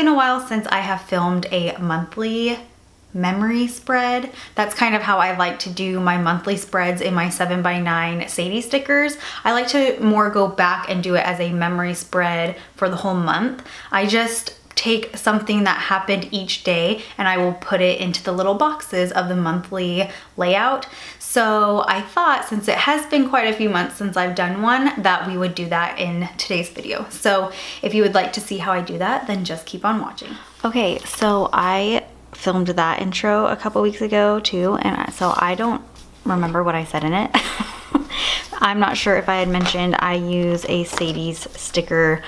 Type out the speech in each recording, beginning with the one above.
been a while since I have filmed a monthly memory spread. That's kind of how I like to do my monthly spreads in my 7x9 Sadie stickers. I like to more go back and do it as a memory spread for the whole month. I just take something that happened each day and I will put it into the little boxes of the monthly layout. So I thought, since it has been quite a few months since I've done one, that we would do that in today's video. So if you would like to see how I do that, then just keep on watching. Okay, so I filmed that intro a couple weeks ago too, and so I don't remember what I said in it. I'm not sure if I had mentioned I use a Sadie's sticker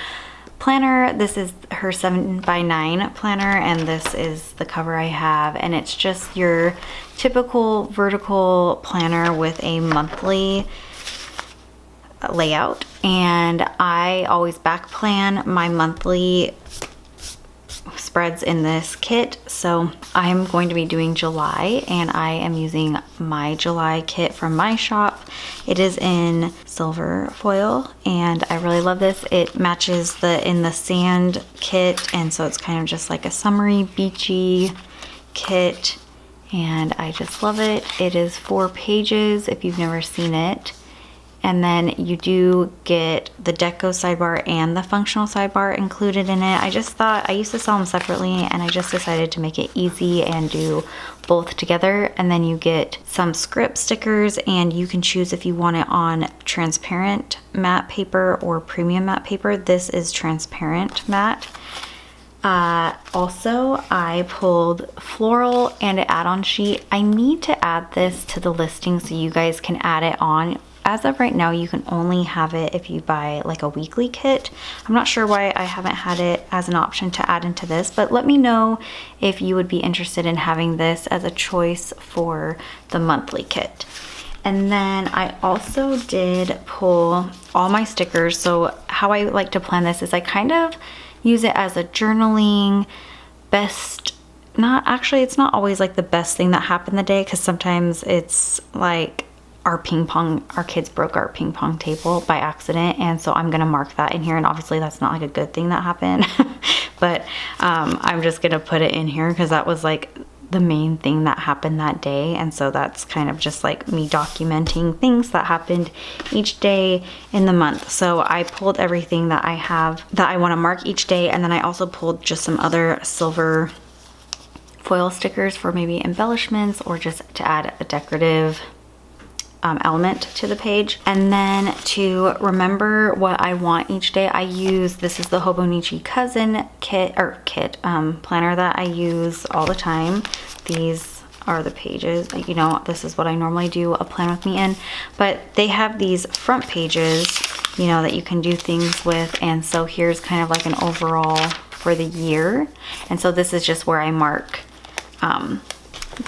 planner. This is her 7x9 planner, and this is the cover I have, and it's just your typical vertical planner with a monthly layout. And I always back plan my monthly spreads in this kit. So I'm going to be doing July, and I am using my July kit from my shop. It is in silver foil, and I really love this. It matches the in the sand kit, and so it's kind of just like a summery beachy kit, and I just love it. It is 4 pages if you've never seen it. And then you do get the deco sidebar and the functional sidebar included in it. I just thought, I used to sell them separately, and I just decided to make it easy and do both together. And then you get some script stickers, and you can choose if you want it on transparent matte paper or premium matte paper. This is transparent matte. Also, I pulled floral and an add-on sheet. I need to add this to the listing so you guys can add it on. As of right now, you can only have it if you buy like a weekly kit. I'm not sure why I haven't had it as an option to add into this, but let me know if you would be interested in having this as a choice for the monthly kit. And then I also did pull all my stickers. So how I like to plan this is I kind of use it as a journaling best. Not actually, it's not always like the best thing that happened the day, because sometimes it's like our kids broke our ping pong table by accident, and so I'm gonna mark that in here, and obviously that's not like a good thing that happened. But I'm just gonna put it in here because that was like the main thing that happened that day, and so that's kind of just like me documenting things that happened each day in the month. So I pulled everything that I have that I want to mark each day, and then I also pulled just some other silver foil stickers for maybe embellishments or just to add a decorative element to the page. And then to remember what I want each day, I use, this is the Hobonichi Cousin planner that I use all the time. These are the pages, you know, this is what I normally do a plan with me in, but they have these front pages, you know, that you can do things with. And so here's kind of like an overall for the year, and so this is just where I mark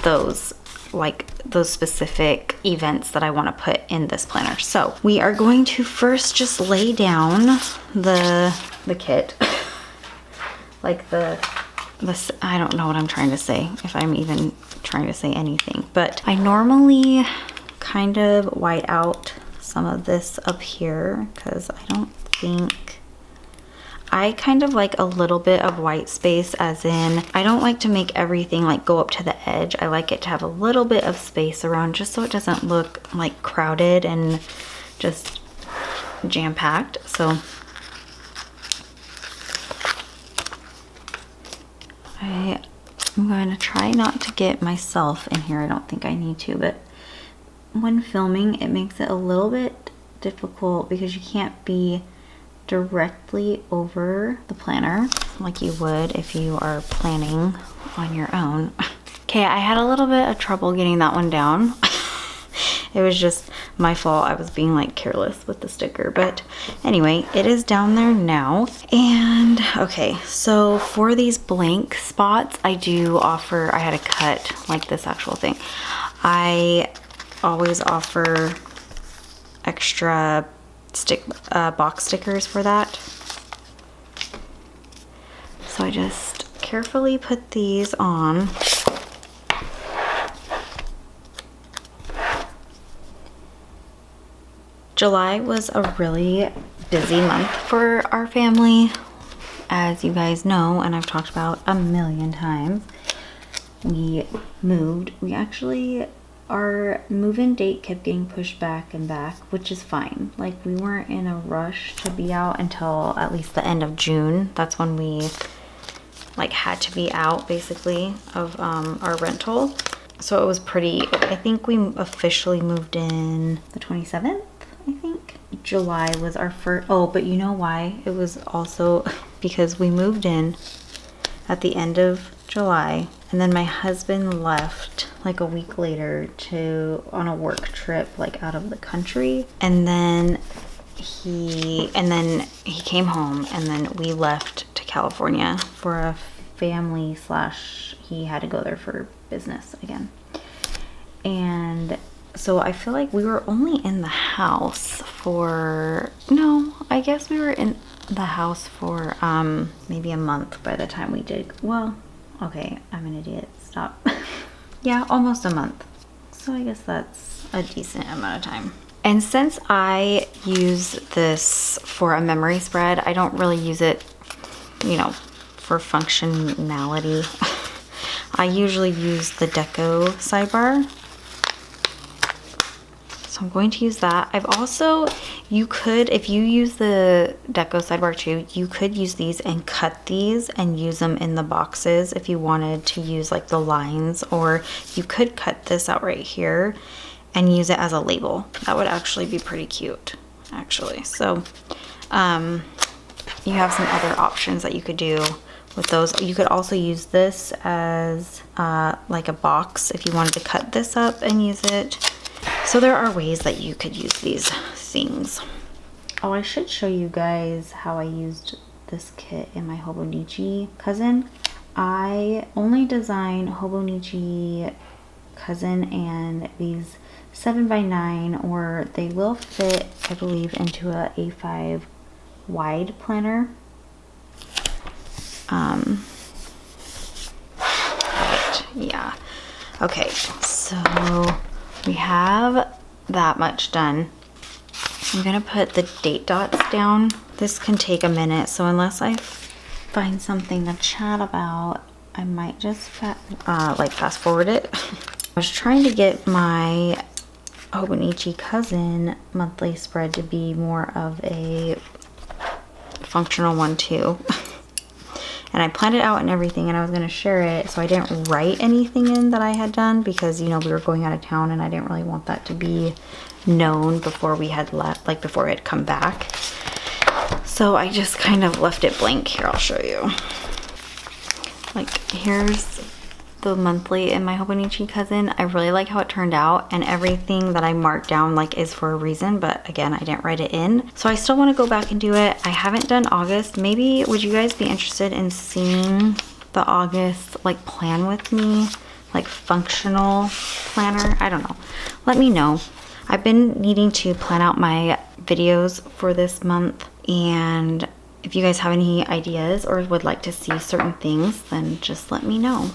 those specific events that I want to put in this planner. So we are going to first just lay down the kit, like this, I don't know what I'm trying to say, if I'm even trying to say anything, but I normally kind of white out some of this up here because I don't think, I kind of like a little bit of white space, as in I don't like to make everything like go up to the edge. I like it to have a little bit of space around just so it doesn't look like crowded and just jam-packed. So I'm going to try not to get myself in here. I don't think I need to, but when filming it makes it a little bit difficult because you can't be directly over the planner like you would if you are planning on your own. Okay, I had a little bit of trouble getting that one down. It was just my fault. I was being like careless with the sticker, but anyway, it is down there now. And okay, so for these blank spots, I do offer, I had to cut like this actual thing. I always offer extra box stickers for that. So I just carefully put these on. July was a really busy month for our family. as you guys know, and I've talked about a million times, we moved. We actually, our move-in date kept getting pushed back and back, which is fine. Like, we weren't in a rush to be out until at least the end of June. That's when we like had to be out basically of our rental. So it was pretty, I think we officially moved in the 27th, I think. July was our first, oh, but you know why? It was also because we moved in at the end of July, and then my husband left like a week later to on a work trip like out of the country, and then he came home, and then we left to California for a family slash he had to go there for business again. And so I feel like we were only in the house for, no, I guess we were in the house for maybe a month by the time we did, well, okay, I'm an idiot, stop. Yeah, almost a month. So I guess that's a decent amount of time. And since I use this for a memory spread, I don't really use it, you know, for functionality. I usually use the Deco sidebar. So I'm going to use that. I've also, you could, if you use the Deco sidebar too, you could use these and cut these and use them in the boxes if you wanted to use like the lines, or you could cut this out right here and use it as a label. That would actually be pretty cute, actually. So you have some other options that you could do with those. You could also use this as like a box if you wanted to cut this up and use it. So there are ways that you could use these things. Oh, I should show you guys how I used this kit in my Hobonichi Cousin. I only design Hobonichi Cousin and these 7x9, or they will fit, I believe, into a A5 wide planner. But yeah. Okay, so we have that much done. I'm gonna put the date dots down. This can take a minute, so unless I find something to chat about, I might just like fast forward it. I was trying to get my Hobonichi Cousin monthly spread to be more of a functional one too. And I planned it out and everything, and I was going to share it, so I didn't write anything in that I had done because, you know, we were going out of town and I didn't really want that to be known before we had left, like before I had come back. So I just kind of left it blank. Here, I'll show you. Like, here's the monthly in my Hobonichi Cousin. I really like how it turned out, and everything that I marked down like is for a reason, but again, I didn't write it in. So I still want to go back and do it. I haven't done August. Maybe would you guys be interested in seeing the August like plan with me, like functional planner? I don't know. Let me know. I've been needing to plan out my videos for this month, and if you guys have any ideas or would like to see certain things, then just let me know.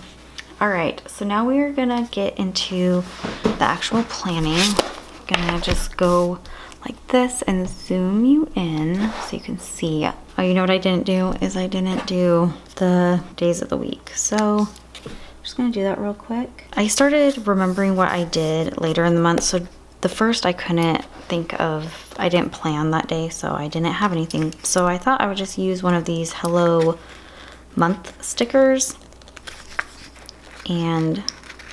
All right, so now we are gonna get into the actual planning. I'm gonna just go like this and zoom you in so you can see. Oh, you know what I didn't do is I didn't do the days of the week. So I'm just gonna do that real quick. I started remembering what I did later in the month. So the first I couldn't think of, I didn't plan that day, so I didn't have anything. So I thought I would just use one of these Hello Month stickers. And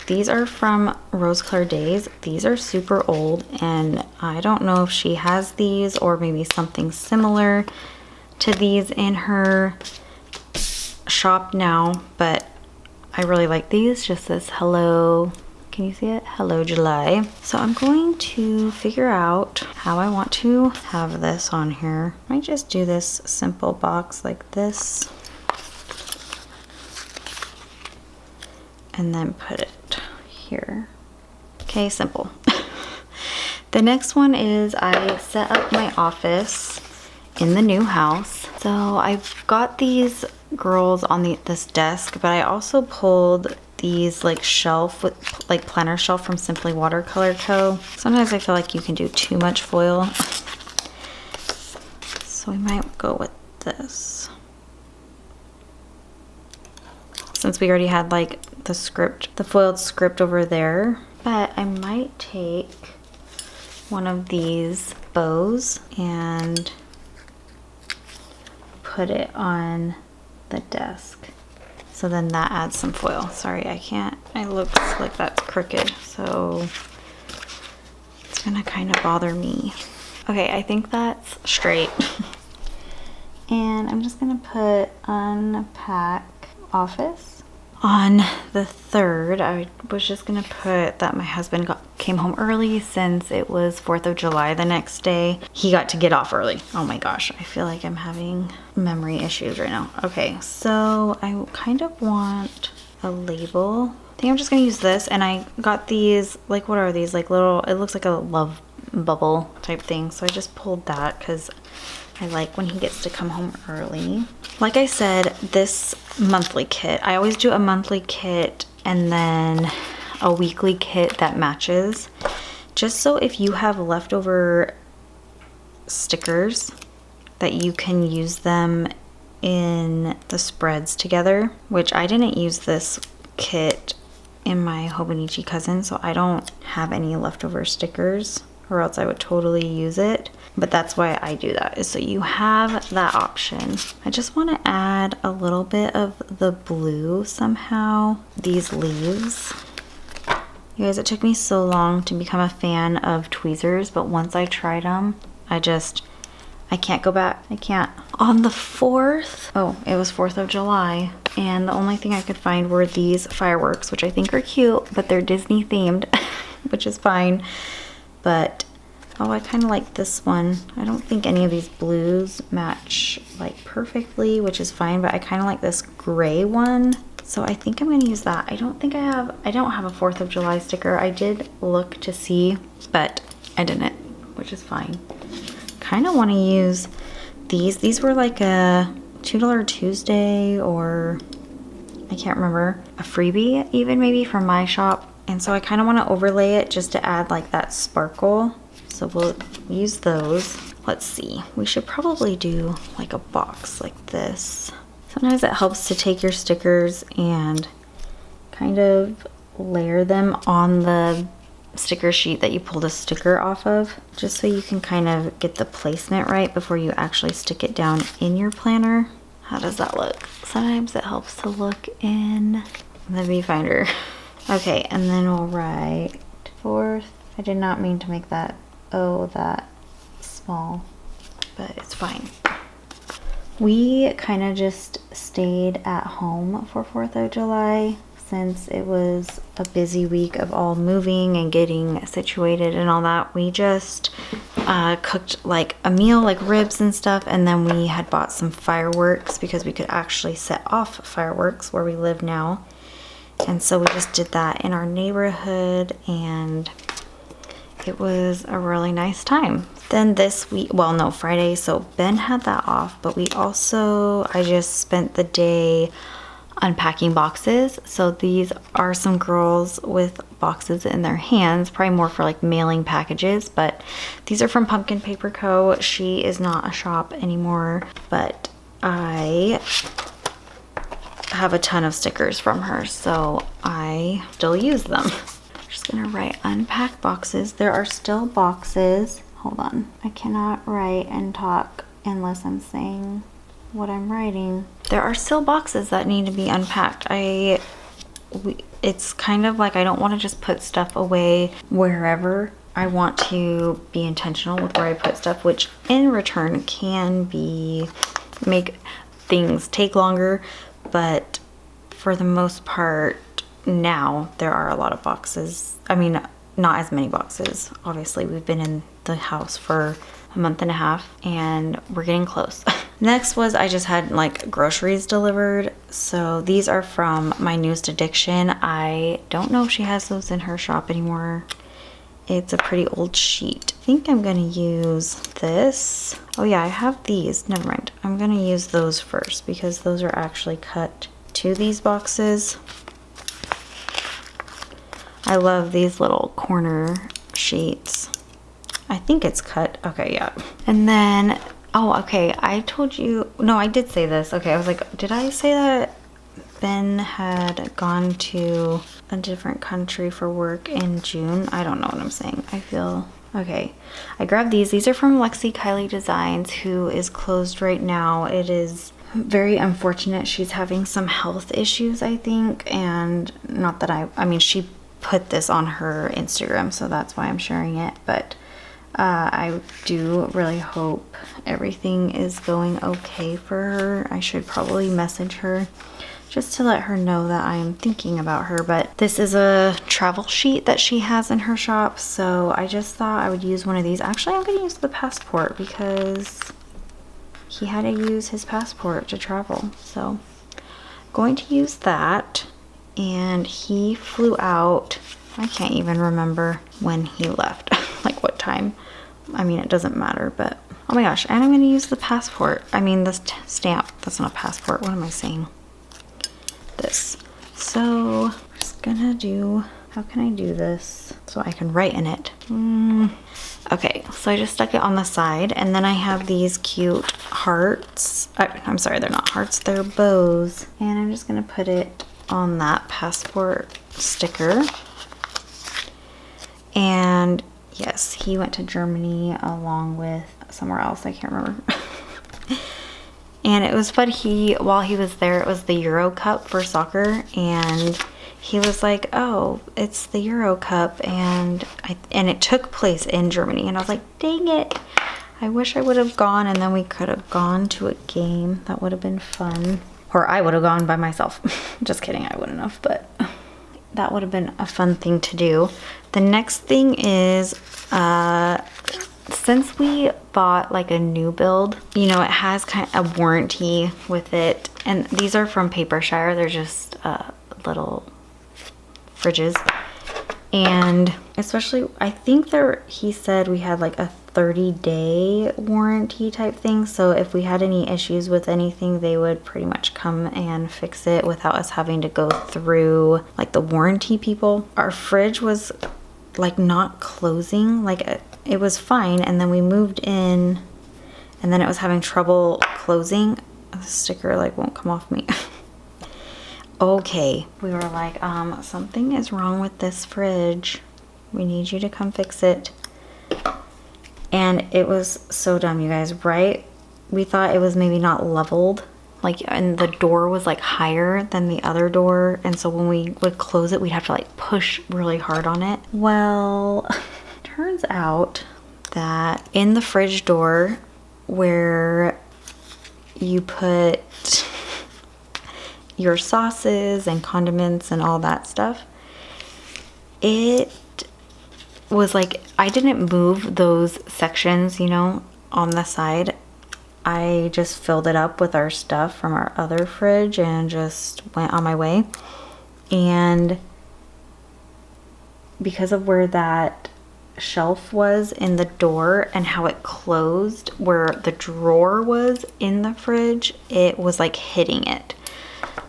these are from Rose Color Days. These are super old, and I don't know if she has these or maybe something similar to these in her shop now, but I really like these. Just this hello, can you see it? Hello July. So I'm going to figure out how I want to have this on here. I might just do this simple box like this, and then put it here. Okay, simple. The next one is I set up my office in the new house. So I've got these girls on this desk, but I also pulled these like shelf with like planner shelf from Simply Watercolor Co. Sometimes I feel like you can do too much foil. So we might go with this. since we already had like the script, the foiled script over there. But I might take one of these bows and put it on the desk. So then that adds some foil. Sorry, I can't, it looks like that's crooked, so it's gonna kind of bother me. Okay, I think that's straight. And I'm just gonna put unpack office. On the 3rd, I was just gonna put that my husband came home early since it was 4th of July the next day. He got to get off early. Oh my gosh, I feel like I'm having memory issues right now. Okay, so I kind of want a label. I think I'm just gonna use this, and I got these, like, what are these? Like little, it looks like a love bubble type thing. So I just pulled that because I like when he gets to come home early. Like I said, this monthly kit, I always do a monthly kit and then a weekly kit that matches. Just so if you have leftover stickers that you can use them in the spreads together, which I didn't use this kit in my Hobonichi cousin, so I don't have any leftover stickers, or else I would totally use it. But that's why I do that, is so you have that option. I just want to add a little bit of the blue somehow. These leaves. You guys, it took me so long to become a fan of tweezers, but once I tried them, I can't go back. I can't. On the 4th, oh, it was 4th of July, and the only thing I could find were these fireworks, which I think are cute, but they're Disney themed, which is fine. But oh, I kind of like this one. I don't think any of these blues match like perfectly, which is fine, but I kind of like this gray one. So I think I'm going to use that. I don't have a 4th of July sticker. I did look to see, but I didn't, which is fine. Kind of want to use these. These were like a $2 Tuesday, or I can't remember, a freebie even maybe from my shop. And so I kind of want to overlay it just to add like that sparkle. So we'll use those. Let's see, we should probably do like a box like this. Sometimes it helps to take your stickers and kind of layer them on the sticker sheet that you pulled a sticker off of, just so you can kind of get the placement right before you actually stick it down in your planner. How does that look? Sometimes it helps to look in the viewfinder. Okay, and then we'll write 4th. I did not mean to make that that small, but it's fine. We kind of just stayed at home for 4th of July since it was a busy week of all moving and getting situated and all that. We just cooked like a meal, like ribs and stuff, and then we had bought some fireworks because we could actually set off fireworks where we live now. And so we just did that in our neighborhood, and it was a really nice time. Then this week, well, no, Friday, so Ben had that off, but I just spent the day unpacking boxes. So these are some girls with boxes in their hands, probably more for like mailing packages, but these are from Pumpkin Paper Co. She is not a shop anymore, but I have a ton of stickers from her, so I still use them. Just gonna write unpack boxes. There are still boxes. Hold on. I cannot write and talk unless I'm saying what I'm writing. There are still boxes that need to be unpacked. It's kind of like I don't want to just put stuff away wherever. I want to be intentional with where I put stuff, which in return can make things take longer, but for the most part now there are a lot of boxes. I mean, not as many boxes. Obviously, we've been in the house for a month and a half and we're getting close. Next was I just had like groceries delivered. So these are from My Newest Addiction. I don't know if she has those in her shop anymore. It's a pretty old sheet. I think I'm gonna use this. Oh yeah, I have these. Never mind. I'm gonna use those first because those are actually cut to these boxes. I love these little corner sheets. I think it's cut. Okay, yeah. And then, oh, okay, I told you, no, I did say this. Okay, I was like, did I say that Ben had gone to a different country for work in June. I don't know what I'm saying. I feel okay. I grabbed these. These are from Lexi Kylie Designs, who is closed right now. It is very unfortunate. She's having some health issues, I think, and not that I mean, she put this on her Instagram, so that's why I'm sharing it, but I do really hope everything is going okay for her. I should probably message her just to let her know that I'm thinking about her. But this is a travel sheet that she has in her shop, so I just thought I would use one of these. Actually, I'm going to use the passport because he had to use his passport to travel. So I'm going to use that. And he flew out, I can't even remember when he left, like what time. I mean, it doesn't matter, but oh my gosh, and I'm going to use the passport. I mean, this stamp. That's not a passport. What am I saying? This. So I'm just gonna do, how can I do this so I can write in it? Okay, so I just stuck it on the side, and then I have these cute hearts. I'm sorry, they're not hearts, they're bows. And I'm just gonna put it on that passport sticker. And yes, he went to Germany along with somewhere else, I can't remember. And it was fun. While he was there, it was the Euro Cup for soccer, and he was like, oh, it's the Euro Cup, and it took place in Germany. And I was like, dang it, I wish I would have gone, and then we could have gone to a game. That would have been fun. Or I would have gone by myself. Just kidding, I wouldn't have, but that would have been a fun thing to do. The next thing is, since we bought like a new build, you know, it has kind of a warranty with it. And these are from Papershire. They're just little fridges. And especially, I think he said we had like a 30-day warranty type thing. So if we had any issues with anything, they would pretty much come and fix it without us having to go through like the warranty people. Our fridge was like not closing, like it was fine, and then we moved in and then it was having trouble closing. The sticker like won't come off me. Okay, we were like, something is wrong with this fridge. We need you to come fix it. And it was so dumb, you guys, right? We thought it was maybe not leveled, like, and the door was like higher than the other door, and so when we would close it, we'd have to like push really hard on it. Well, turns out that in the fridge door where you put your sauces and condiments and all that stuff, it was like, I didn't move those sections, you know, on the side. I just filled it up with our stuff from our other fridge and just went on my way. And because of where that shelf was in the door and how it closed, where the drawer was in the fridge, it was like hitting it.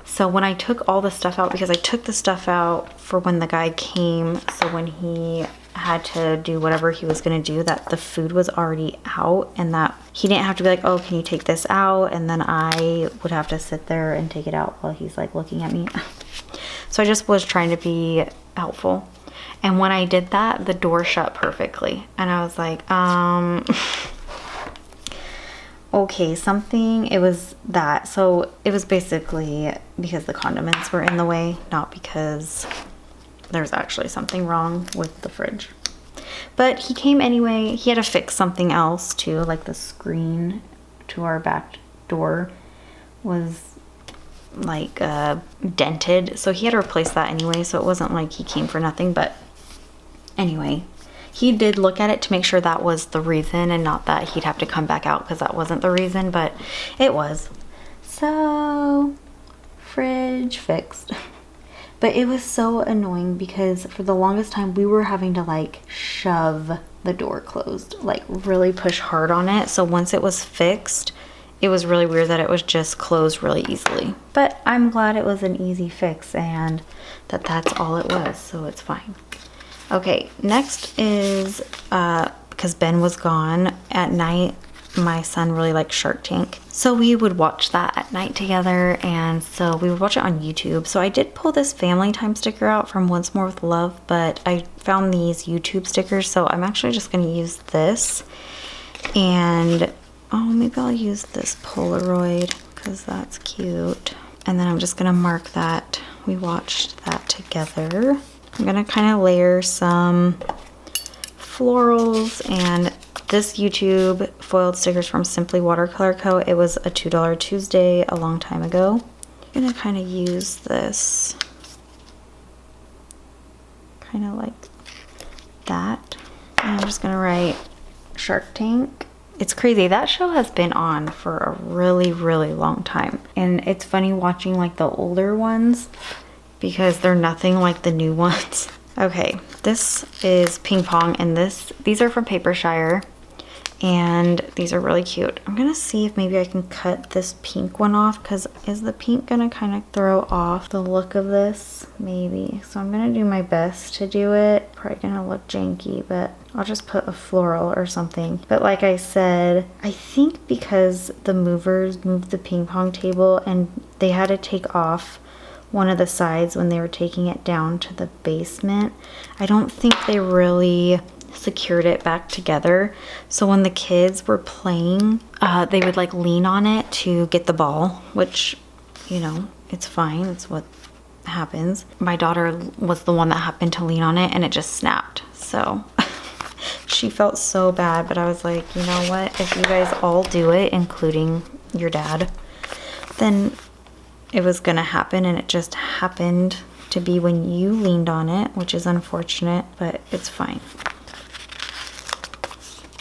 So when I took all the stuff out, because I took the stuff out for when the guy came, so when he had to do whatever he was going to do, that the food was already out, and that he didn't have to be like, oh, can you take this out? And then I would have to sit there and take it out while he's like looking at me. So I just was trying to be helpful. And when I did that, the door shut perfectly. And I was like, okay, it was that. So it was basically because the condiments were in the way, not because there's actually something wrong with the fridge. But he came anyway. He had to fix something else too, like the screen to our back door was like dented, so he had to replace that anyway, so it wasn't like he came for nothing. But anyway, he did look at it to make sure that was the reason and not that he'd have to come back out, because that wasn't the reason, but it was. So fridge fixed. But it was so annoying because for the longest time we were having to like shove the door closed, like really push hard on it. So once it was fixed, it was really weird that it was just closed really easily. But I'm glad it was an easy fix and that that's all it was, so it's fine. Okay, next is, because Ben was gone at night, my son really likes Shark Tank. So we would watch that at night together, and so we would watch it on YouTube. So I did pull this family time sticker out from Once More with Love, but I found these YouTube stickers, so I'm actually just gonna use this. And oh, maybe I'll use this Polaroid because that's cute. And then I'm just gonna mark that we watched that together. I'm gonna kind of layer some florals, and this YouTube foiled stickers from Simply Watercolor Co. It was a $2 Tuesday a long time ago. I'm gonna kind of use this kind of like that. And I'm just gonna write Shark Tank. It's crazy, that show has been on for a really, really long time. And it's funny watching like the older ones because they're nothing like the new ones. Okay, this is Ping Pong, and these are from Papershire, and these are really cute. I'm gonna see if maybe I can cut this pink one off, because is the pink gonna kind of throw off the look of this? Maybe. So I'm gonna do my best to do it. Probably gonna look janky, but I'll just put a floral or something. But like I said, I think because the movers moved the ping pong table and they had to take off one of the sides when they were taking it down to the basement, I don't think they really secured it back together. So when the kids were playing, they would like lean on it to get the ball, which, you know, it's fine. It's what happens. My daughter was the one that happened to lean on it and it just snapped. So she felt so bad, but I was like, you know what? If you guys all do it, including your dad, then it was gonna happen, and it just happened to be when you leaned on it, which is unfortunate, but it's fine.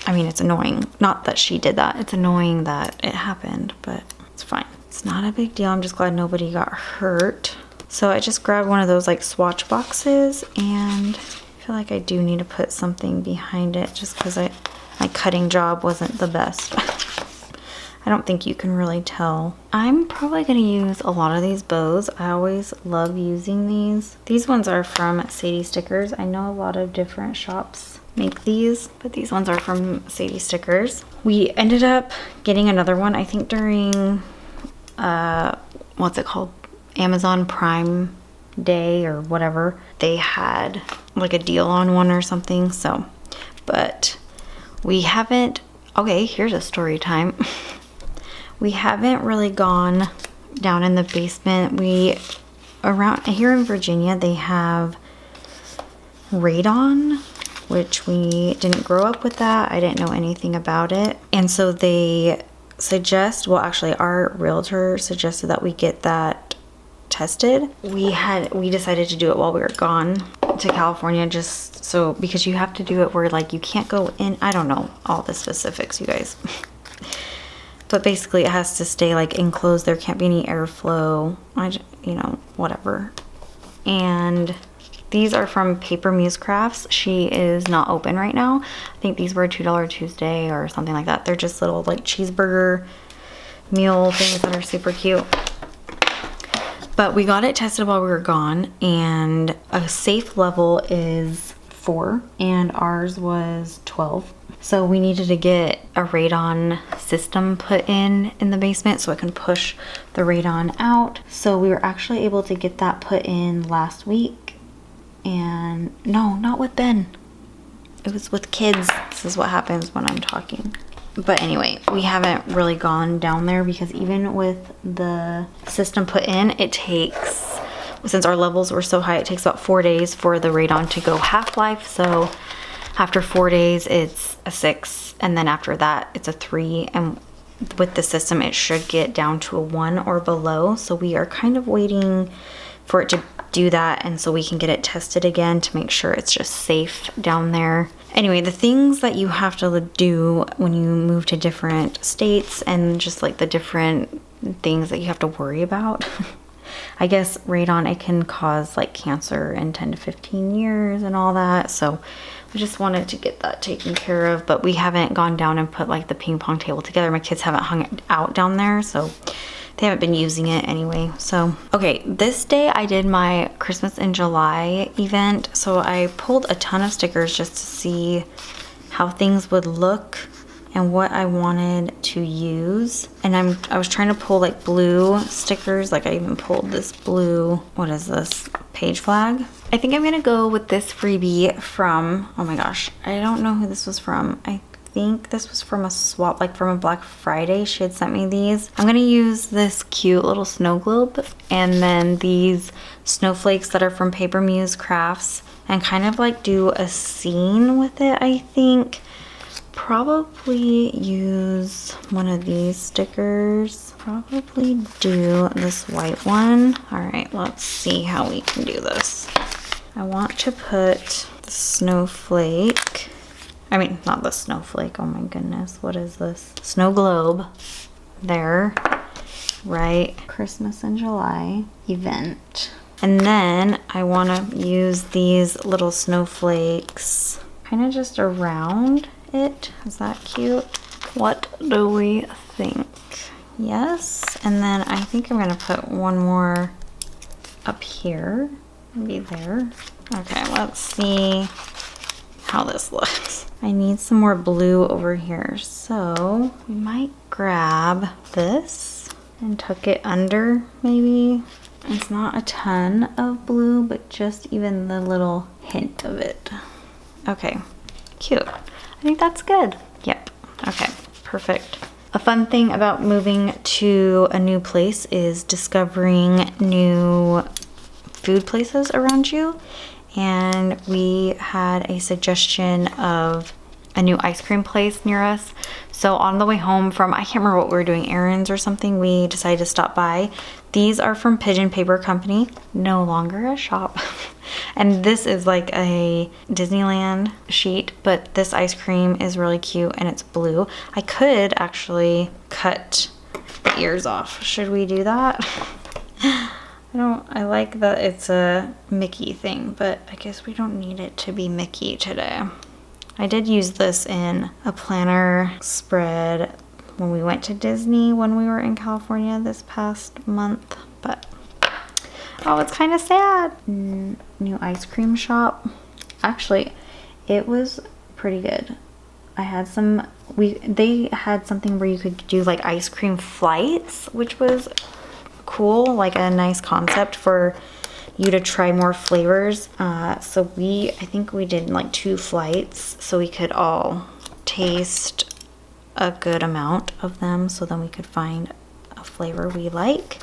I mean, it's annoying. Not that she did that. It's annoying that it happened, but it's fine. It's not a big deal. I'm just glad nobody got hurt. So I just grabbed one of those like swatch boxes, and I feel like I do need to put something behind it just because my cutting job wasn't the best. I don't think you can really tell. I'm probably gonna use a lot of these bows. I always love using these. These ones are from Sadie Stickers. I know a lot of different shops make these, but these ones are from Sadie Stickers. We ended up getting another one, I think during, what's it called? Amazon Prime Day or whatever. They had like a deal on one or something, so, but we haven't, okay, here's a story time. We haven't really gone down in the basement. Around here in Virginia, they have radon, which we didn't grow up with that. I didn't know anything about it. And so they suggest, well, actually our realtor suggested that we get that tested. We decided to do it while we were gone to California, just so, because you have to do it where like you can't go in. I don't know all the specifics, you guys. But basically it has to stay like enclosed. There can't be any airflow, you know, whatever. And these are from Paper Muse Crafts. She is not open right now. I think these were $2 Tuesday or something like that. They're just little like cheeseburger meal things that are super cute. But we got it tested while we were gone, and a safe level is 4 and ours was 12. So we needed to get a radon system put in the basement so it can push the radon out. So we were actually able to get that put in last week. And no, not with Ben. It was with kids. This is what happens when I'm talking. But anyway, we haven't really gone down there because even with the system put in, it takes, since our levels were so high, it takes about 4 days for the radon to go half-life. So after 4 days, it's a 6, and then after that, it's a 3. And with the system, it should get down to a 1 or below. So we are kind of waiting for it to do that, and so we can get it tested again to make sure it's just safe down there. Anyway, the things that you have to do when you move to different states, and just like the different things that you have to worry about. I guess radon, it can cause like cancer in 10 to 15 years and all that. So we just wanted to get that taken care of, but we haven't gone down and put like the ping pong table together. My kids haven't hung it out down there, so they haven't been using it anyway. So, okay, this day I did my Christmas in July event. So I pulled a ton of stickers just to see how things would look and what I wanted to use. And I was trying to pull like blue stickers. Like I even pulled this blue, what is this? Page flag. I think I'm gonna go with this freebie from, oh my gosh, I don't know who this was from. I think this was from a swap, like from a Black Friday. She had sent me these. I'm gonna use this cute little snow globe and then these snowflakes that are from Paper Muse Crafts and kind of like do a scene with it, I think. Probably use one of these stickers. Probably do this white one. All right, let's see how we can do this. I want to put the snowflake. I mean, not the snowflake. Oh my goodness. What is this? Snow globe. There. Right. Christmas in July event. And then I want to use these little snowflakes kind of just around it. Is that cute? What do we think? Yes. And then I think I'm gonna put one more up here, maybe there. Okay, let's see how this looks. I need some more blue over here, so we might grab this and tuck it under maybe. It's not a ton of blue, but just even the little hint of it. Okay, cute. I think that's good. Yep. Okay, perfect. A fun thing about moving to a new place is discovering new food places around you. And we had a suggestion of a new ice cream place near us. So on the way home from, I can't remember what we were doing, errands or something, we decided to stop by. These are from Pigeon Paper Company, no longer a shop. And this is like a Disneyland sheet, but this ice cream is really cute and it's blue. I could actually cut the ears off. Should we do that? I like that it's a Mickey thing, but I guess we don't need it to be Mickey today. I did use this in a planner spread when we went to Disney when we were in California this past month, but oh, it's kind of sad. New ice cream shop. Actually, it was pretty good. I had some, they had something where you could do like ice cream flights, which was cool, like a nice concept for you to try more flavors. So I think we did like 2 flights so we could all taste a good amount of them, so then we could find a flavor we like.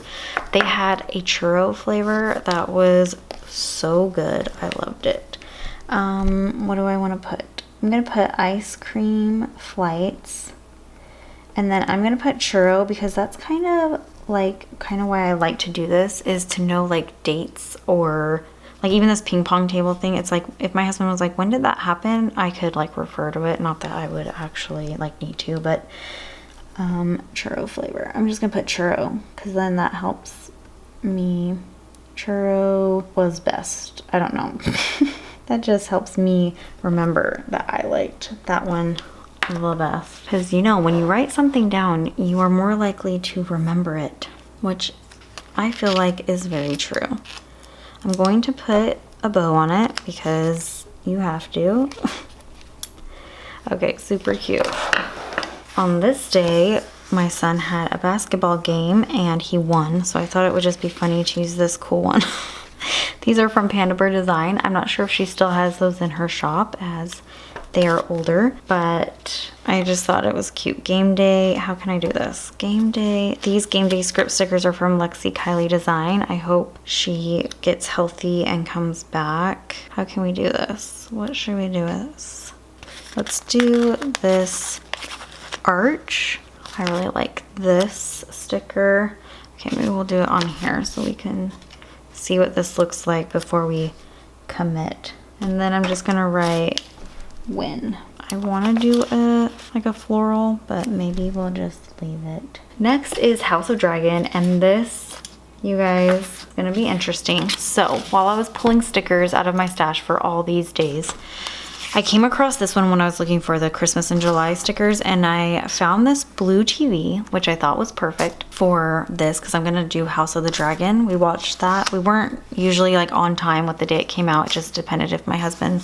They had a churro flavor that was so good. I loved it. What do I want to put? I'm gonna put ice cream flights, and then I'm gonna put churro because that's kind of why I like to do this, is to know like dates, or like even this ping pong table thing. It's like if my husband was like, when did that happen, I could like refer to it. Not that I would actually like need to, but churro flavor. I'm just gonna put churro because then that helps me. Churro was best. I don't know. That just helps me remember that I liked that one the best. Because you know, when you write something down, you are more likely to remember it, which I feel like is very true. I'm going to put a bow on it because you have to. Okay, super cute. On this day, my son had a basketball game and he won, so I thought it would just be funny to use this cool one. These are from Panda Bear Design. I'm not sure if she still has those in her shop as they are older, but I just thought it was cute. Game day, how can I do this? Game day, these game day script stickers are from Lexi Kylie Design. I hope she gets healthy and comes back. How can we do this? What should we do with this? Let's do this arch. I really like this sticker. Okay, maybe we'll do it on here so we can see what this looks like before we commit. And then I'm just gonna write win. I want to do a floral, but maybe we'll just leave it. Next is House of Dragon, and this, you guys, is gonna be interesting. So while I was pulling stickers out of my stash for all these days, I came across this one when I was looking for the Christmas in July stickers, and I found this blue TV, which I thought was perfect for this because I'm gonna do House of the Dragon. We watched that. We weren't usually like on time with the day it came out. It just depended if my husband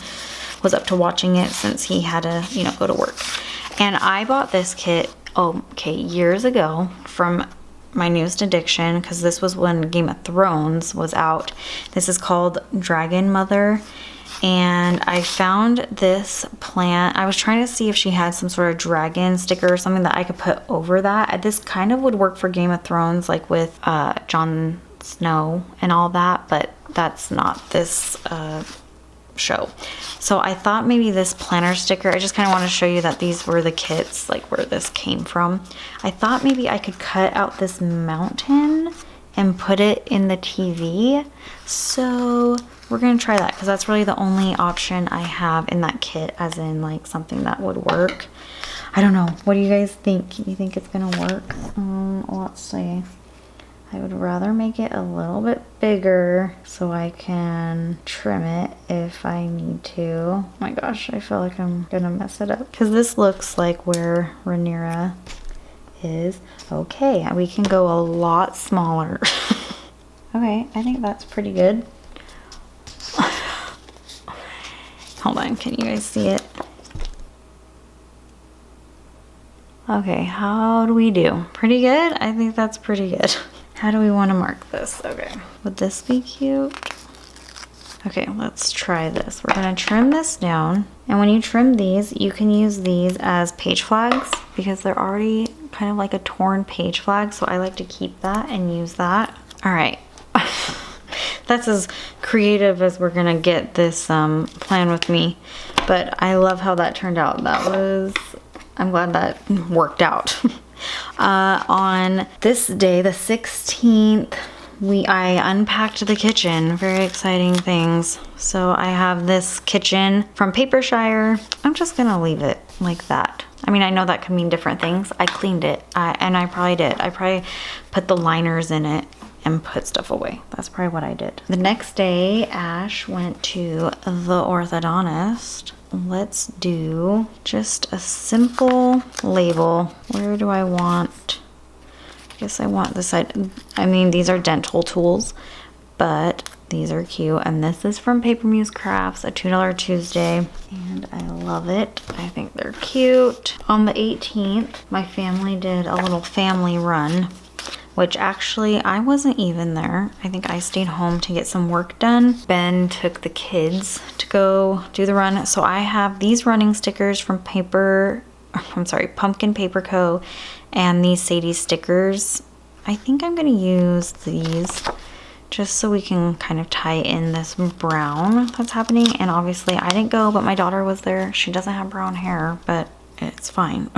was up to watching it since he had to, you know, go to work. And I bought this kit, years ago from my newest addiction, because this was when Game of Thrones was out. This is called Dragon Mother. And I found this plant. I was trying to see if she had some sort of dragon sticker or something that I could put over that. This kind of would work for Game of Thrones, like with Jon Snow and all that, but that's not this show. So I thought maybe this planner sticker, I just kind of want to show you that these were the kits, like where this came from. I thought maybe I could cut out this mountain and put it in the TV. So we're gonna try that, because that's really the only option I have in that kit, as in like something that would work. I don't know, what do you guys think? You think it's gonna work? Let's see. I would rather make it a little bit bigger so I can trim it if I need to. Oh my gosh, I feel like I'm gonna mess it up, because this looks like where Rhaenyra is. Okay, we can go a lot smaller. Okay, I think that's pretty good. Hold on, can you guys see it? Okay, how do we do? Pretty good? I think that's pretty good. How do we want to mark this? Okay, would this be cute? Okay, let's try this. We're gonna trim this down. And when you trim these, you can use these as page flags, because they're already kind of like a torn page flag. So I like to keep that and use that. All right. That's as creative as we're gonna get this plan with me. But I love how that turned out. I'm glad that worked out. On this day, the 16th, I unpacked the kitchen. Very exciting things. So I have this kitchen from Papershire. I'm just gonna leave it like that. I mean, I know that could mean different things. I cleaned it, and I probably did. I probably put the liners in it and put stuff away. That's probably what I did. The next day, Ash went to the orthodontist. Let's do just a simple label. Where do I want? I guess I want this side. I mean, these are dental tools, but these are cute. And this is from Paper Muse Crafts, a $2 Tuesday. And I love it. I think they're cute. On the 18th, my family did a little family run, which actually I wasn't even there. I think I stayed home to get some work done. Ben took the kids to go do the run. So I have these running stickers from Pumpkin Paper Co. and these Sadie stickers. I think I'm gonna use these just so we can kind of tie in this brown that's happening. And obviously I didn't go, but my daughter was there. She doesn't have brown hair, but it's fine.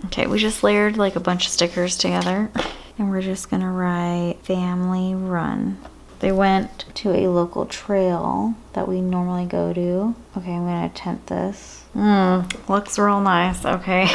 Okay, we just layered like a bunch of stickers together. And we're just gonna write family run. They went to a local trail that we normally go to. Okay, I'm gonna attempt this. Looks real nice, okay.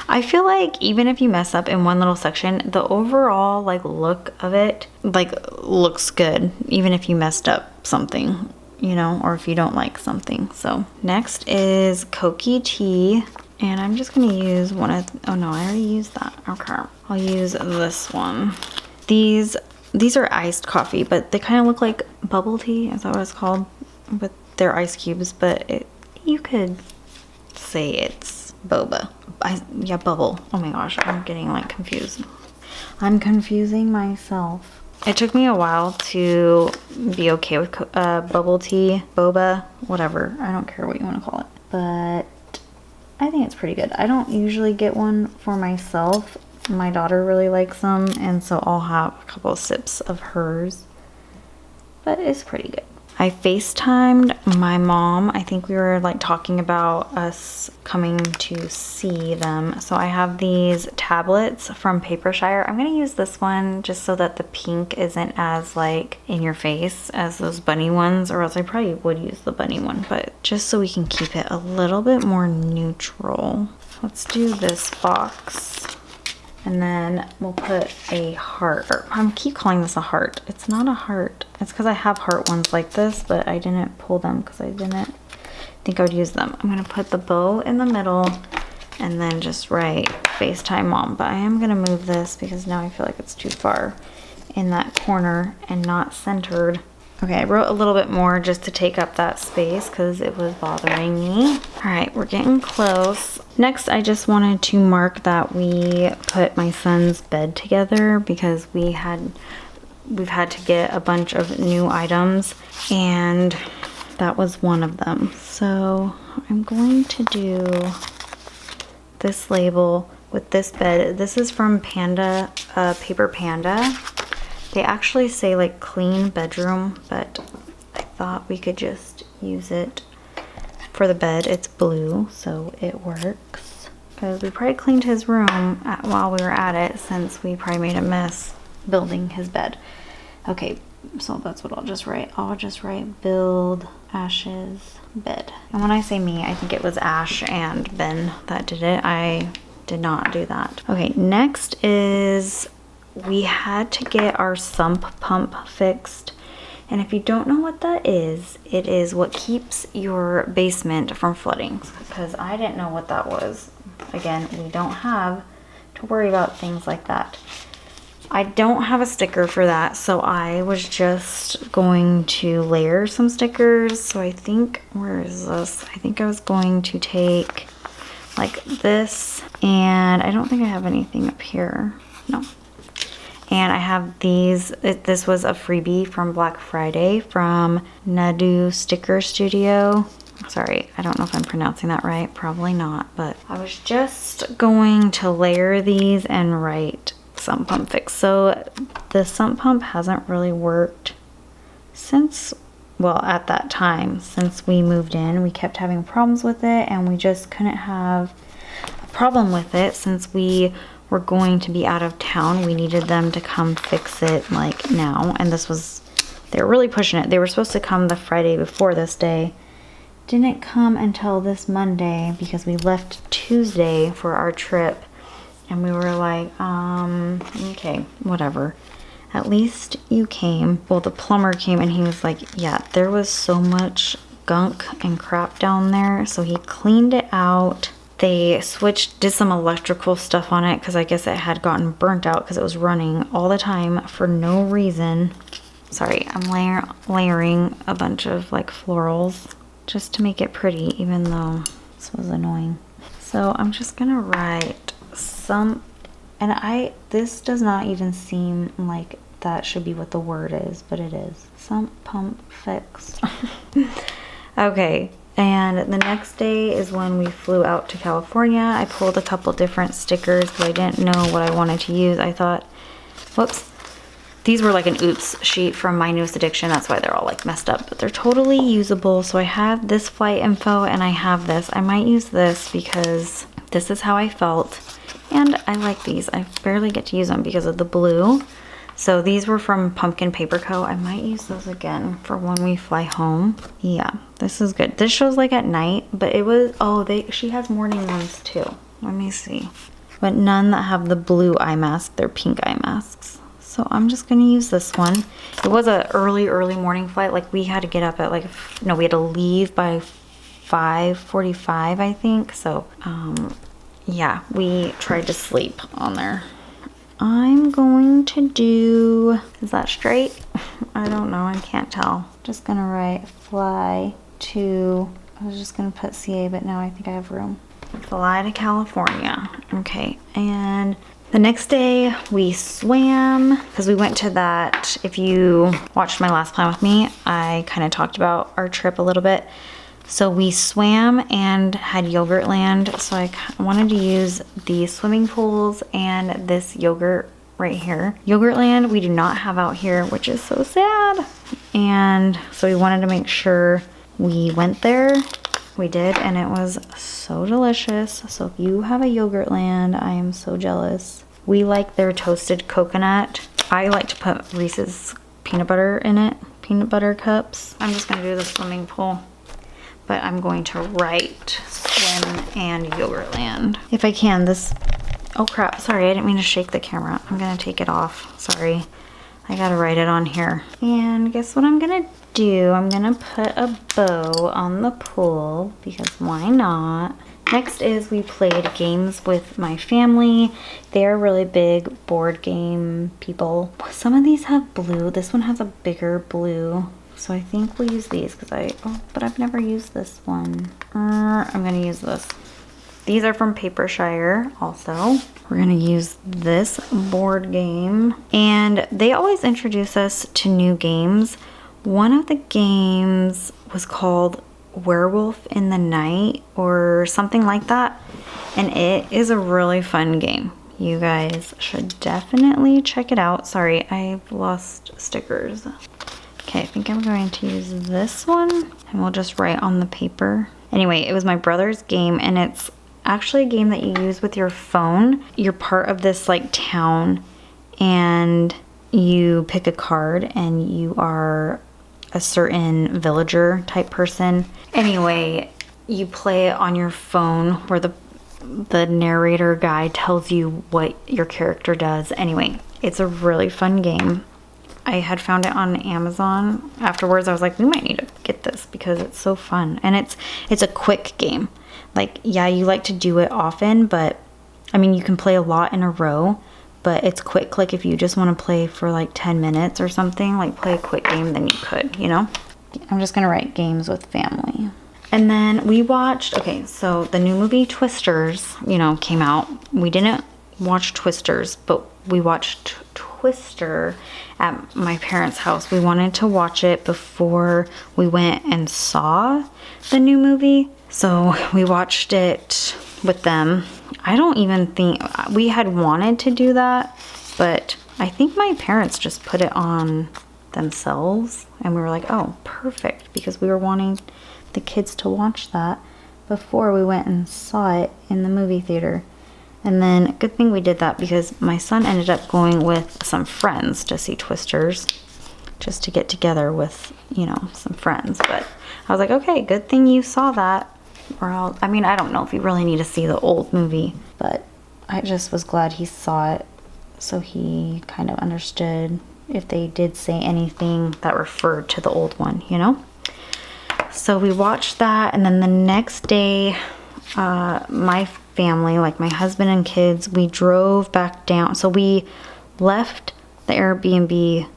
I feel like even if you mess up in one little section, the overall like look of it like looks good, even if you messed up something, you know, or if you don't like something. So next is Koki tea. And I'm just gonna use one of, oh no, I already used that. Okay, I'll use this one. These are iced coffee, but they kind of look like bubble tea. Is that what it's called? With their ice cubes, but you could say it's boba. Yeah, bubble. Oh my gosh, I'm getting like confused. I'm confusing myself. It took me a while to be okay with bubble tea, boba, whatever. I don't care what you want to call it, but I think it's pretty good. I don't usually get one for myself. My daughter really likes them, and so I'll have a couple of sips of hers. But it's pretty good. I FaceTimed my mom. I think we were like talking about us coming to see them. So I have these tablets from Papershire. I'm gonna use this one just so that the pink isn't as like in your face as those bunny ones, or else I probably would use the bunny one, but just so we can keep it a little bit more neutral. Let's do this box. And then we'll put a heart. I keep calling this a heart. It's not a heart. It's because I have heart ones like this, but I didn't pull them because I didn't think I would use them. I'm going to put the bow in the middle and then just write FaceTime Mom. But I am going to move this because now I feel like it's too far in that corner and not centered. Okay, I wrote a little bit more just to take up that space because it was bothering me. All right, we're getting close. Next, I just wanted to mark that we put my son's bed together because we've had to get a bunch of new items, and that was one of them. So I'm going to do this label with this bed. This is from Panda, Paper Panda. They actually say like clean bedroom, but I thought we could just use it for the bed. It's blue, so it works. Because we probably cleaned his room while we were at it, since we probably made a mess building his bed. Okay, so that's what I'll just write. I'll just write build Ash's bed. And when I say me, I think it was Ash and Ben that did it. I did not do that. Okay, next is we had to get our sump pump fixed. And if you don't know what that is, it is what keeps your basement from flooding. Because I didn't know what that was. Again, we don't have to worry about things like that. I don't have a sticker for that, so I was just going to layer some stickers. So I think, where is this? I think I was going to take like this, and I don't think I have anything up here. No. And I have these. This was a freebie from Black Friday from Nadu Sticker Studio. Sorry, I don't know if I'm pronouncing that right. Probably not, but I was just going to layer these and write sump pump fix. So the sump pump hasn't really worked since, well, at that time, since we moved in. We kept having problems with it, and we just couldn't have a problem with it since we were going to be out of town. We needed them to come fix it like now, and they were really pushing it. They were supposed to come the Friday before this day. Didn't come until this Monday because we left Tuesday for our trip. And we were like, okay, whatever. At least you came. Well, the plumber came and he was like, yeah, there was so much gunk and crap down there. So he cleaned it out. They did some electrical stuff on it because I guess it had gotten burnt out because it was running all the time for no reason. Sorry, I'm layering a bunch of like florals just to make it pretty, even though this was annoying. So I'm just gonna write some, and this does not even seem like that should be what the word is, but it is. Sump pump fix. Okay, and the next day is when we flew out to California. I pulled a couple different stickers because I didn't know what I wanted to use. I thought, whoops, these were like an oops sheet from My Newest Addiction. That's why they're all like messed up, but they're totally usable. So I have this flight info and I have this. I might use this because this is how I felt. And I like these. I barely get to use them because of the blue. So these were from Pumpkin Paper Co. I might use those again for when we fly home. Yeah, this is good. This shows like at night, but it was, she has morning ones too. Let me see. But none that have the blue eye mask. They're pink eye masks. So I'm just gonna use this one. It was a early morning flight. Like we had to get up at we had to leave by 5:45, I think. So, yeah, we tried to sleep on there. I'm going to do, is that straight? I don't know, I can't tell. Just gonna write fly to, I was just gonna put CA, but now I think I have room. Fly to California. Okay, and the next day we swam because we went to that, if you watched my last plan with me, I kind of talked about our trip a little bit. So we swam and had Yogurtland. So I wanted to use the swimming pools and this yogurt right here. Yogurtland we do not have out here, which is so sad. And so we wanted to make sure we went there. We did, and it was so delicious. So if you have a Yogurtland, I am so jealous. We like their toasted coconut. I like to put Reese's peanut butter in it, peanut butter cups. I'm just gonna do the swimming pool. But I'm going to write swim and Yogurtland. If I can, oh crap, sorry, I didn't mean to shake the camera. I'm gonna take it off, sorry. I gotta write it on here. And guess what I'm gonna do? I'm gonna put a bow on the pool because why not? Next is we played games with my family. They're really big board game people. Some of these have blue. This one has a bigger blue So I think we'll use these because but I've never used this one. I'm gonna use this. These are from Papershire also. We're gonna use this board game. And they always introduce us to new games. One of the games was called Werewolf in the Night or something like that. And it is a really fun game. You guys should definitely check it out. Sorry, I've lost stickers. Okay, I think I'm going to use this one and we'll just write on the paper. Anyway, it was my brother's game and it's actually a game that you use with your phone. You're part of this like town and you pick a card and you are a certain villager type person. Anyway, you play it on your phone where the narrator guy tells you what your character does. Anyway, it's a really fun game. I had found it on Amazon. Afterwards, I was like, we might need to get this because it's so fun. And it's a quick game. Like, yeah, you like to do it often, but I mean, you can play a lot in a row, but it's quick. Like if you just want to play for like 10 minutes or something, like play a quick game, then you could, you know? I'm just going to write games with family. And then we watched, okay, so the new movie Twisters, you know, came out. We didn't watch Twisters, but we watched Twister at my parents' house. We wanted to watch it before we went and saw the new movie. So we watched it with them. I don't even think, we had wanted to do that, but I think my parents just put it on themselves. And we were like, oh, perfect, because we were wanting the kids to watch that before we went and saw it in the movie theater. And then good thing we did that because my son ended up going with some friends to see Twisters, just to get together with, you know, some friends. But I was like, okay, good thing you saw that. Or I mean, I don't know if you really need to see the old movie, but I just was glad he saw it so he kind of understood if they did say anything that referred to the old one, you know? So we watched that, and then the next day, my family, like my husband and kids, we drove back down. So we left the Airbnb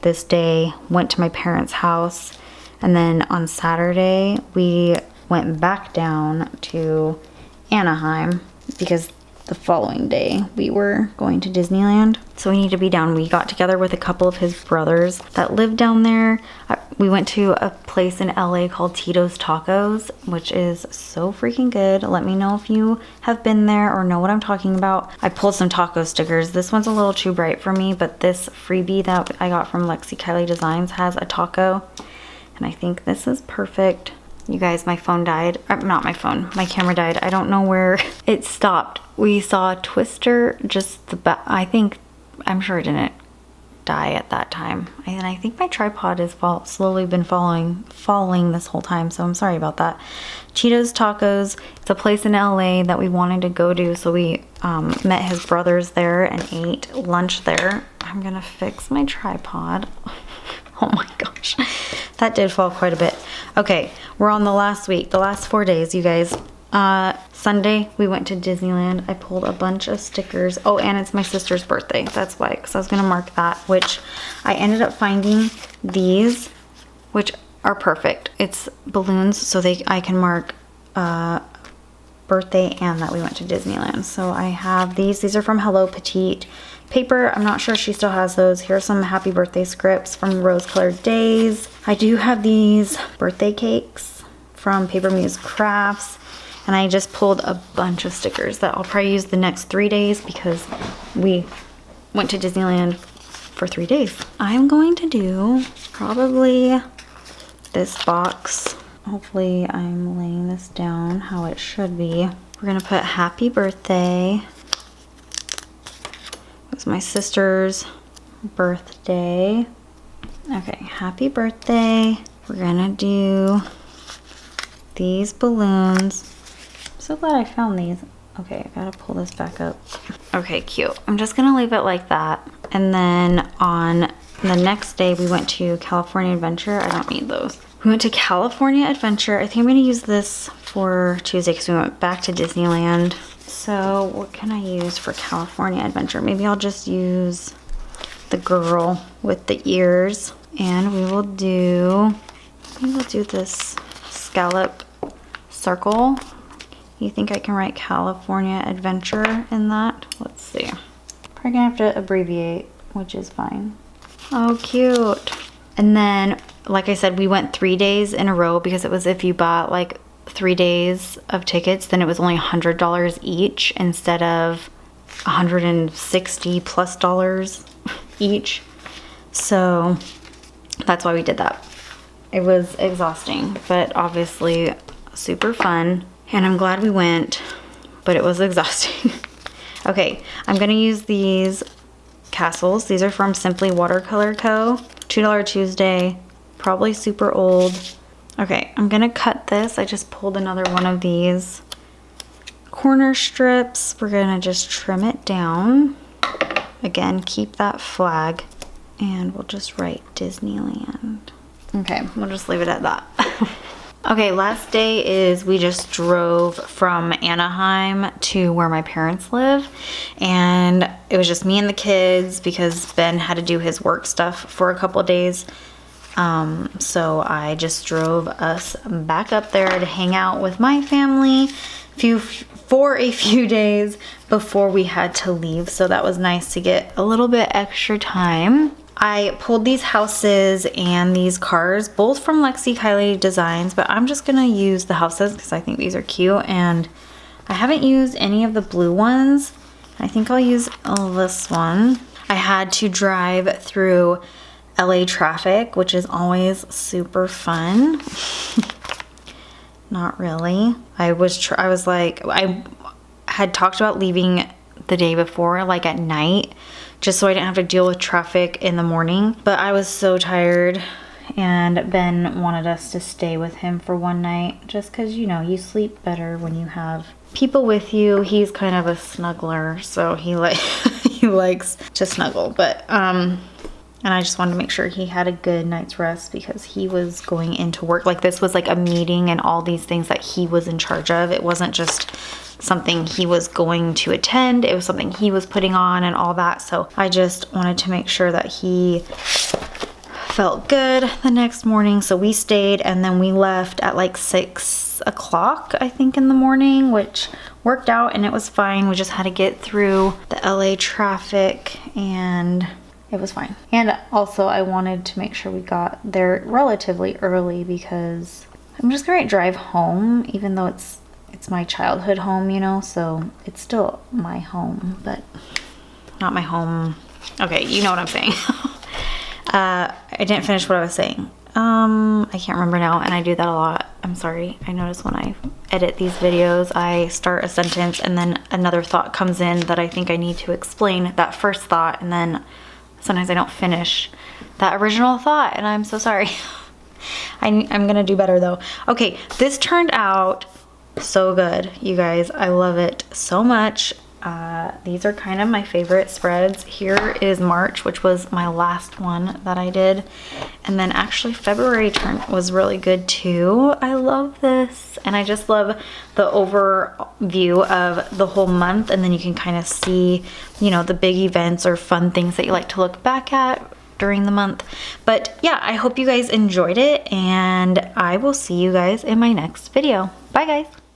this day, went to my parents' house, and then on Saturday, we went back down to Anaheim because the following day we were going to Disneyland. So we need to be down. We got together with a couple of his brothers that live down there. We went to a place in LA called Tito's Tacos, which is so freaking good. Let me know if you have been there or know what I'm talking about. I pulled some taco stickers. This one's a little too bright for me, but this freebie that I got from Lexi Kylie Designs has a taco, and I think this is perfect. You guys, my phone died. Not my phone, my camera died. I don't know where it stopped. We saw Twister, just I'm sure it didn't die at that time. And I think my tripod has slowly been falling this whole time, so I'm sorry about that. Tito's Tacos, it's a place in LA that we wanted to go to, so we met his brothers there and ate lunch there. I'm gonna fix my tripod. Oh my gosh, that did fall quite a bit. Okay, we're on the last week, the last 4 days, you guys. Sunday, we went to Disneyland. I pulled a bunch of stickers. Oh, and it's my sister's birthday. That's why, because I was going to mark that, which I ended up finding these, which are perfect. It's balloons, so I can mark birthday and that we went to Disneyland. So I have these. These are from Hello Petite paper. I'm not sure if she still has those. Here are some happy birthday scripts from Rose Colored Days. I do have these birthday cakes from Paper Muse Crafts. And I just pulled a bunch of stickers that I'll probably use the next 3 days because we went to Disneyland for 3 days. I'm going to do probably this box. Hopefully I'm laying this down how it should be. We're gonna put happy birthday. It was my sister's birthday. Okay, happy birthday. We're gonna do these balloons. I'm so glad I found these. Okay, I gotta pull this back up. Okay, cute. I'm just gonna leave it like that. And then on the next day, we went to California Adventure. I don't need those. We went to California Adventure. I think I'm gonna use this for Tuesday because we went back to Disneyland. So what can I use for California Adventure? Maybe I'll just use the girl with the ears. And we will do this scallop circle. You think I can write California Adventure in that? Let's see. Probably gonna have to abbreviate, which is fine. Oh, cute. And then, like I said, we went 3 days in a row because it was if you bought like 3 days of tickets, then it was only $100 each instead of $160+ each. So that's why we did that. It was exhausting, but obviously super fun. And I'm glad we went, but it was exhausting. Okay, I'm gonna use these castles. These are from Simply Watercolor Co. $2 Tuesday, probably super old. Okay, I'm gonna cut this. I just pulled another one of these corner strips. We're gonna just trim it down. Again, keep that flag, and we'll just write Disneyland. Okay, we'll just leave it at that. Okay, last day is we just drove from Anaheim to where my parents live, and it was just me and the kids because Ben had to do his work stuff for a couple of days. So I just drove us back up there to hang out with my family for a few days before we had to leave. So that was nice to get a little bit extra time. I pulled these houses and these cars, both from Lexi Kylie Designs, but I'm just gonna use the houses because I think these are cute, and I haven't used any of the blue ones. I think I'll use this one. I had to drive through LA traffic, which is always super fun. Not really. I had talked about leaving the day before, like at night, just so I didn't have to deal with traffic in the morning. But I was so tired, and Ben wanted us to stay with him for one night just because, you know, you sleep better when you have people with you. He's kind of a snuggler, so he likes to snuggle. But and I just wanted to make sure he had a good night's rest because he was going into work. Like, this was like a meeting and all these things that he was in charge of. It wasn't just something he was going to attend. It was something he was putting on and all that. So I just wanted to make sure that he felt good the next morning. So we stayed, and then we left at like 6 o'clock, I think, in the morning, which worked out and it was fine. We just had to get through the LA traffic and it was fine. And also I wanted to make sure we got there relatively early because I'm just gonna drive home, even though it's my childhood home, you know, so it's still my home, but not my home. Okay, you know what I'm saying. I didn't finish what I was saying. I can't remember now, and I do that a lot. I'm sorry. I notice when I edit these videos, I start a sentence and then another thought comes in that I think I need to explain that first thought, and then sometimes I don't finish that original thought, and I'm so sorry. I'm gonna do better though. Okay, this turned out so good, you guys. I love it so much. These are kind of my favorite spreads. Here is March, which was my last one that I did, and then actually February was really good too. I love this, and I just love the overview of the whole month, and then you can kind of see, you know, the big events or fun things that you like to look back at during the month. But yeah, I hope you guys enjoyed it, and I will see you guys in my next video. Bye guys.